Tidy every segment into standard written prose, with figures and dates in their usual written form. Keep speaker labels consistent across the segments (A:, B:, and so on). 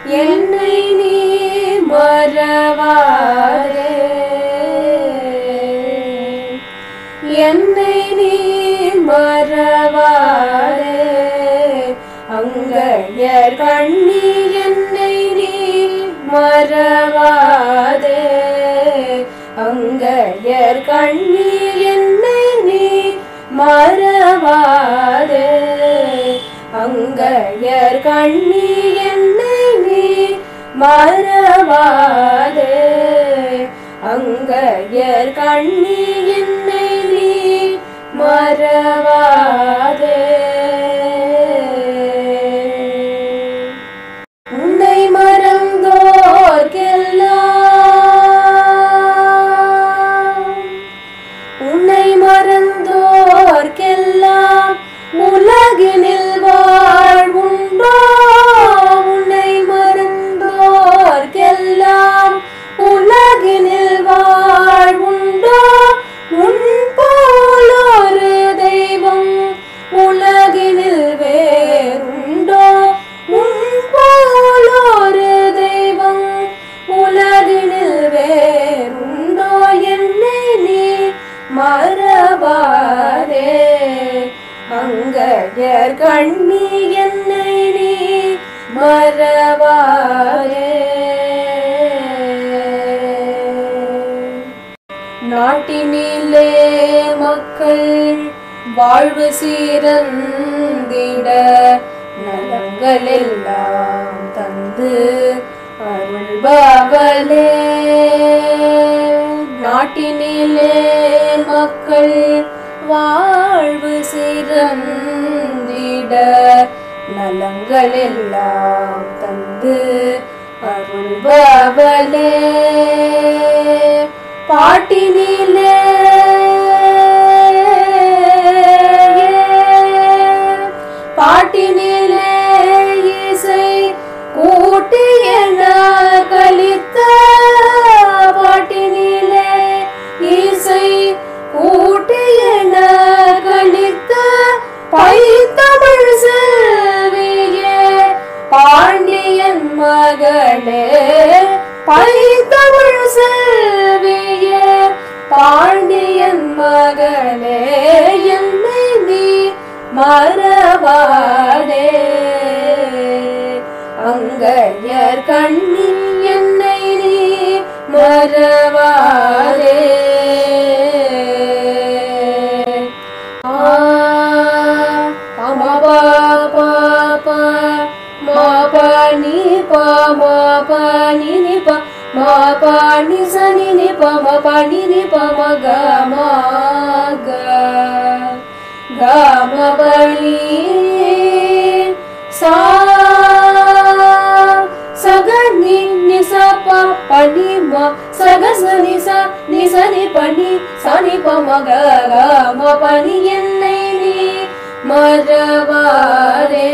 A: என்னை நீ மறவாதே, என்னை நீ மறவாதே. அங்கையர் கண்ணி என்னை நீ மறவாதே, அங்கையர் கண்ணி என்னை நீ மறவாதே, அங்கையர் கண்ணி என்னை நீ மறவாதே, அங்கையர் கண்ணி என்னை நீ மறவாதே. உன்னை மறந்தோர்க்கெல்லாம், உன்னை மறந்தோர்க்கெல்லாம் உலகினில் வாழ்வுண்டோ, உன்னை மறந்தோர்க்கெல்லாம் உலகினில் வாழ்வுண்டோ. உன் போலொரு தெய்வம் உலகினில் வேறுண்டோ, உன் போலொரு தெய்வம் உலகினில் வேறுண்டோ. என்னை நீ மறவாதே, அங்கையர் கண்ணி என்னை நீ மறவாதே. நாட்டினிலே மக்கள் வாழ்வு சீரந்திட நலங்கள் எல்லாம் தந்து அருள்பவளே. நாட்டினிலே மக்கள் வாழ்வு சிறந்திட நலங்கள் எல்லாம் தந்து அருள்பவளே. பாட்டினிலே பாட்டினிலே இசை கூட்டியன கலித்த, பாட்டினிலே இசை கூட்டியன கலித்த பைத்தமிழ் செல்வியே பாண்டியன் மகளே. பைத்தமிழ் செல்வியே பாண்டியன் மகளே. என்னை நீ மறவாதே, அங்கையர் கண்ணி என்னை நீ மறவாதே. Ma pa ni sa ni ni pa ma pa ni ni pa ma ga ma pa ni sa sa ga ni ni sa pa pa ni ma sa ga sa ni pa ni sa ni pa ma ga ma pa ni என்னை நீ மறவாதே,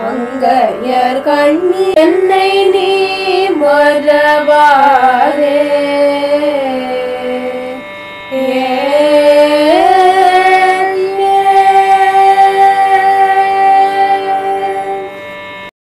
A: அங்கையர் கண்ணி என்னை நீ மறவாதே.